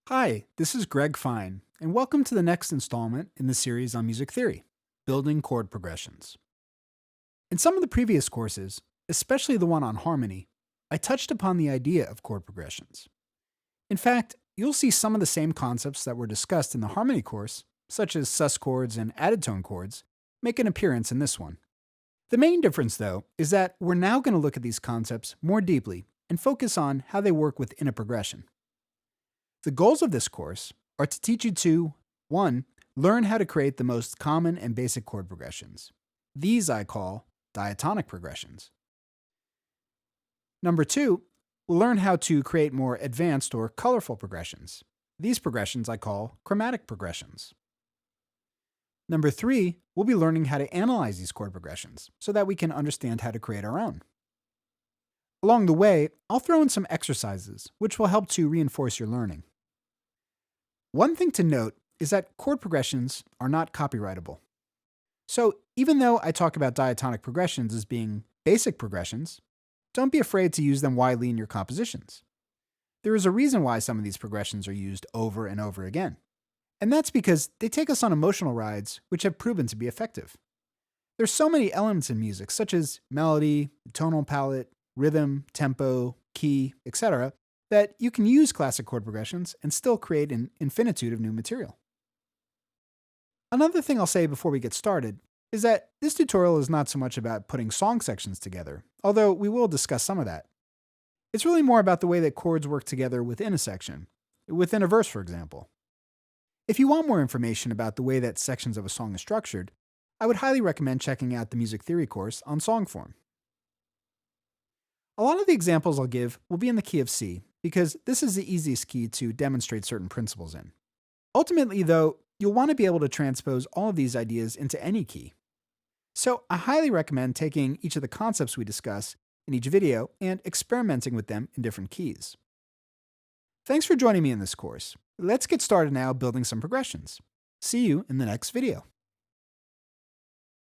Hi, this is Greg Fine, and welcome to the next installment in the series on music theory, Building Chord Progressions. In some of the previous courses, especially the one on harmony, I touched upon the idea of chord progressions. In fact, you'll see some of the same concepts that were discussed in the harmony course, such as sus chords and added tone chords, make an appearance in this one. The main difference, though, is that we're now going to look at these concepts more deeply and focus on how they work within a progression. The goals of this course are to teach you to 1. Learn how to create the most common and basic chord progressions. These I call diatonic progressions. Number 2, learn how to create more advanced or colorful progressions. These progressions I call chromatic progressions. Number 3, we'll be learning how to analyze these chord progressions so that we can understand how to create our own. Along the way, I'll throw in some exercises which will help to reinforce your learning. One thing to note is that chord progressions are not copyrightable. So even though I talk about diatonic progressions as being basic progressions, don't be afraid to use them widely in your compositions. There is a reason why some of these progressions are used over and over again. And that's because they take us on emotional rides which have proven to be effective. There's so many elements in music, such as melody, tonal palette, rhythm, tempo, key, etc., that you can use classic chord progressions and still create an infinitude of new material. Another thing I'll say before we get started is that this tutorial is not so much about putting song sections together, although we will discuss some of that. It's really more about the way that chords work together within a section, within a verse, for example. If you want more information about the way that sections of a song are structured, I would highly recommend checking out the music theory course on Songform. A lot of the examples I'll give will be in the key of C, because this is the easiest key to demonstrate certain principles in. Ultimately, though, you'll want to be able to transpose all of these ideas into any key. So I highly recommend taking each of the concepts we discuss in each video and experimenting with them in different keys. Thanks for joining me in this course. Let's get started now building some progressions. See you in the next video.